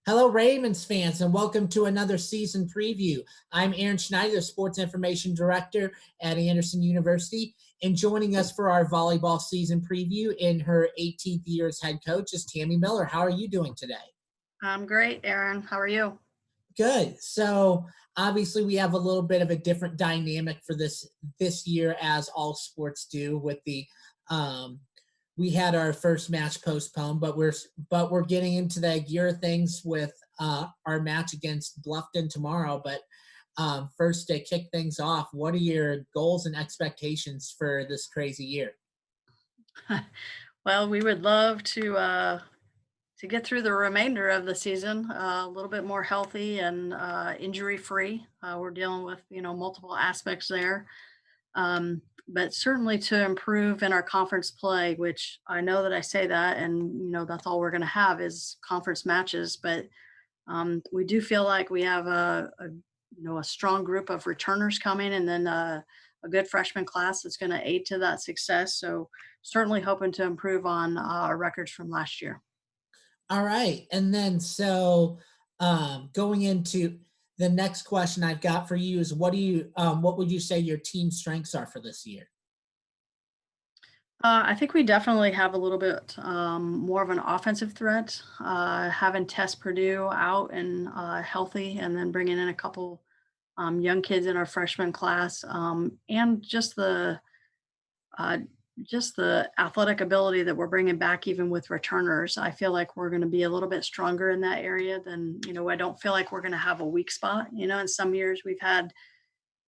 Hello, Ravens fans, and welcome to another season preview. I'm Aaron Schneider, Sports Information Director at Anderson University, and joining us for our volleyball season preview in her 18th year as head coach is Tami Miller. How are you doing today? I'm great, Aaron. How are you? Good. So obviously we have a little bit of a different dynamic for this year, as all sports do. With the we had our first match postponed, but we're getting into the gear of things with our match against Bluffton tomorrow. But first, to kick things off, what are your goals and expectations for this crazy year? Well, we would love to get through the remainder of the season a little bit more healthy and injury free. We're dealing with multiple aspects there, but certainly to improve in our conference play. Which I know that I say that, and that's all we're going to have is conference matches. But we do feel like we have a strong group of returners coming, and then a good freshman class that's going to aid to that success. So certainly hoping to improve on our records from last year. All right. And then, so going into the next question I've got for you is, what would you say your team strengths are for this year? I think we definitely have a little bit more of an offensive threat. Having Tess Purdue out and healthy, and then bringing in a couple young kids in our freshman class, and uh, just the athletic ability that we're bringing back, even with returners. I feel like we're going to be a little bit stronger in that area than I don't feel like we're going to have a weak spot. In some years we've had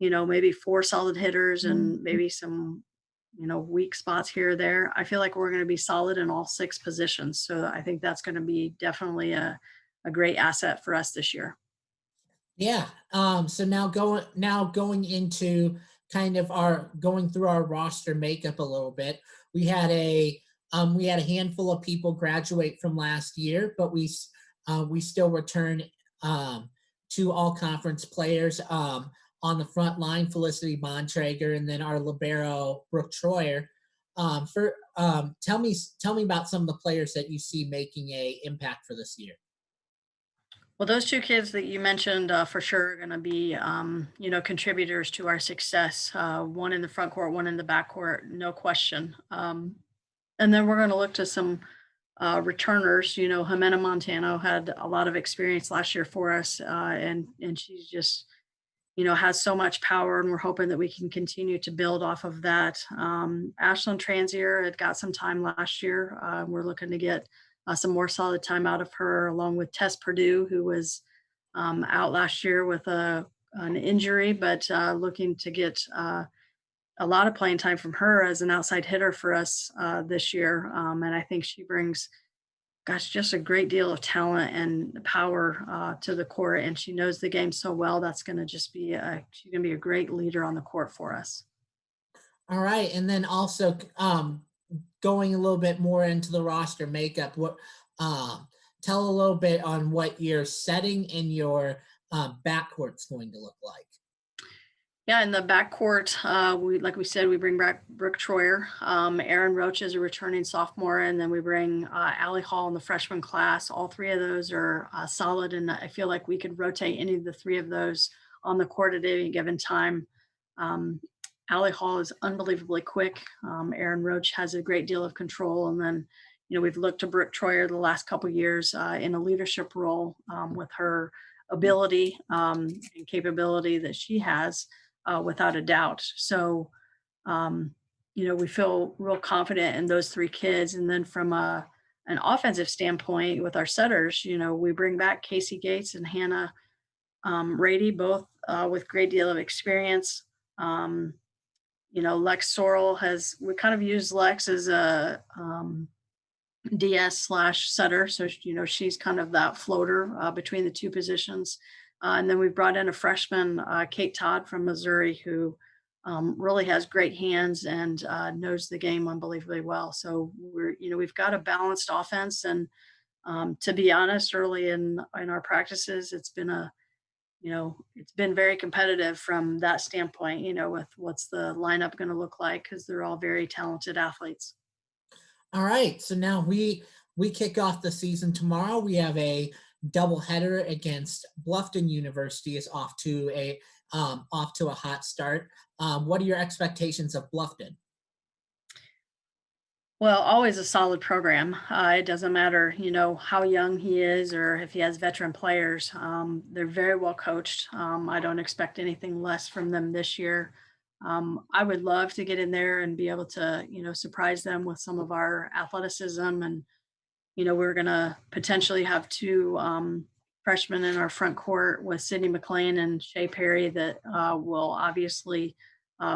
maybe four solid hitters and maybe some weak spots here or there. I feel like we're going to be solid in all six positions. So I think that's going to be definitely a great asset for us this year. Yeah. So now going into kind of our going through our roster makeup a little bit. We had a handful of people graduate from last year, but we still return two all conference players. On the front line, Felicity Bontrager, and then our libero Brooke Troyer. Tell me about some of the players that you see making a impact for this year. Well, those two kids that you mentioned for sure are going to be, contributors to our success. One in the front court, one in the back court, no question. And then we're going to look to some returners. Jimena Montano had a lot of experience last year for us, and she's just, has so much power, and we're hoping that we can continue to build off of that. Ashlyn Transier had got some time last year. We're looking to get some more solid time out of her, along with Tess Purdue, who was out last year with an injury, but looking to get a lot of playing time from her as an outside hitter for us this year. And I think she brings, gosh, just a great deal of talent and power to the court, and she knows the game so well. That's going to just be she's going to be a great leader on the court for us. All right, and then also going a little bit more into the roster makeup. Um, Tell a little bit on what your setting in your backcourt's going to look like. Yeah, in the backcourt, like we said, we bring back Brooke Troyer. Aaron Roach is a returning sophomore, and then we bring Allie Hall in the freshman class. All three of those are solid, and I feel like we could rotate any of the three of those on the court at any given time. Um, Allie Hall is unbelievably quick. Aaron Roach has a great deal of control, and then we've looked to Brooke Troyer the last couple of years in a leadership role with her ability and capability that she has without a doubt. So, we feel real confident in those three kids. And then from an offensive standpoint with our setters, we bring back Casey Gates and Hannah Rady, both with great deal of experience. Lex Sorrell we kind of use Lex as a DS slash setter. So, she's kind of that floater between the two positions. And then we brought in a freshman, Kate Todd from Missouri, who really has great hands and knows the game unbelievably well. So we've got a balanced offense. And to be honest, early in our practices, it's been very competitive from that standpoint, with what's the lineup going to look like, because they're all very talented athletes. All right, so now we kick off the season tomorrow. We have a doubleheader against Bluffton University is off to a hot start. What are your expectations of Bluffton? Well, always a solid program. It doesn't matter, how young he is or if he has veteran players. They're very well coached. I don't expect anything less from them this year. I would love to get in there and be able to, surprise them with some of our athleticism. And we're going to potentially have two freshmen in our front court with Sydney McLean and Shea Perry that will obviously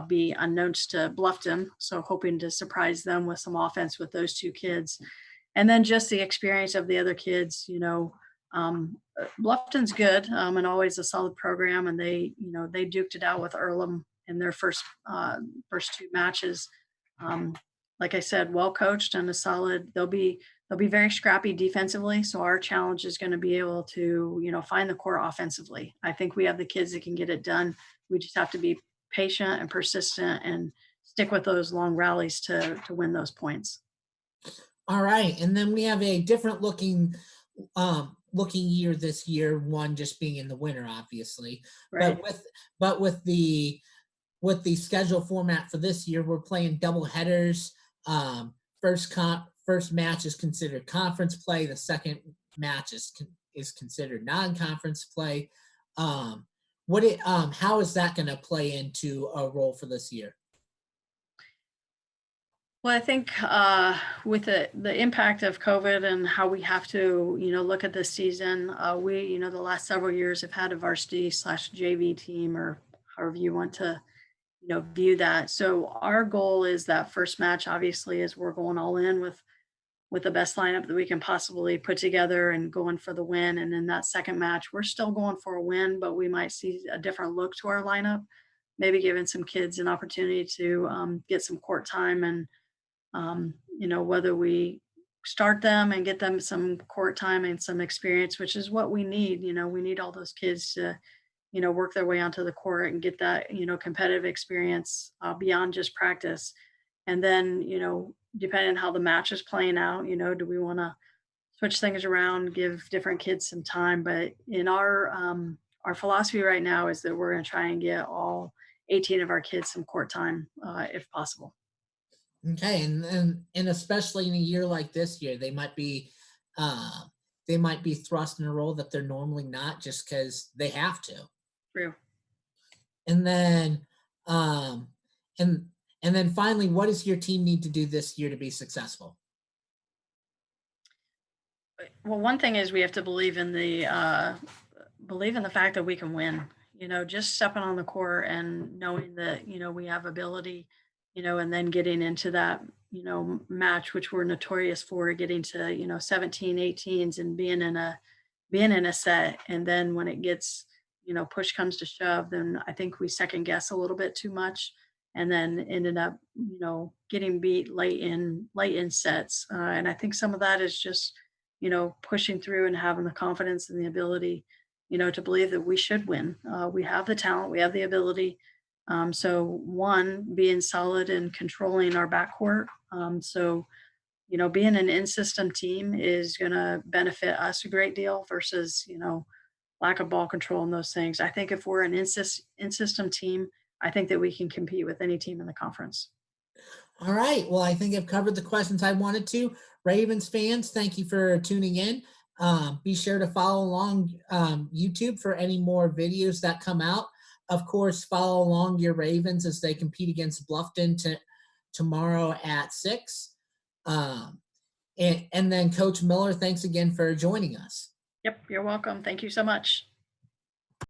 be unknowns to Bluffton. So hoping to surprise them with some offense with those two kids. And then just the experience of the other kids, Bluffton's good and always a solid program. And they duked it out with Earlham in their first two matches. Um, like I said, well coached and a solid. They'll be very scrappy defensively. So our challenge is going to be able to, find the core offensively. I think we have the kids that can get it done. We just have to be patient and persistent and stick with those long rallies to win those points. All right, and then we have a different looking year this year. One just being in the winter, obviously, Right. but with the schedule format for this year, we're playing double headers. First match is considered conference play. The second match is considered non-conference play. How is that going to play into a role for this year? Well, I think with the impact of COVID and how we have to, look at this season, we, the last several years have had a varsity/JV team, or however you want to, view that. So our goal is that first match, obviously, is we're going all in with the best lineup that we can possibly put together and going for the win. And in that second match, we're still going for a win, but we might see a different look to our lineup, maybe giving some kids an opportunity to get some court time and whether we start them and get them some court time and some experience, which is what we need. We need all those kids to, work their way onto the court and get that, competitive experience beyond just practice. And then, depending on how the match is playing out, do we want to switch things around, give different kids some time? But in our philosophy right now is that we're going to try and get all 18 of our kids some court time if possible. Okay, and especially in a year like this year, uh, they might be thrust in a role that they're normally not, just because they have to. True. And then, um, and and then finally, what does your team need to do this year to be successful? Well, one thing is we have to believe in the fact that we can win. Just stepping on the court and knowing that we have ability, and then getting into that match, which we're notorious for, getting to 17, 18s and being in a set, and then when it gets push comes to shove, then I think we second guess a little bit too much, and then ended up getting beat late in sets, and I think some of that is just pushing through and having the confidence and the ability, to believe that we should win. We have the talent, we have the ability. So one, being solid and controlling our backcourt. So, being an in-system team is going to benefit us a great deal versus, lack of ball control and those things. I think if we're an in-system team, I think that we can compete with any team in the conference. All right. Well, I think I've covered the questions I wanted to. Ravens fans, thank you for tuning in. Be sure to follow along YouTube for any more videos that come out. Of course, follow along your Ravens as they compete against Bluffton tomorrow at 6. And then Coach Miller, thanks again for joining us. Yep, you're welcome. Thank you so much.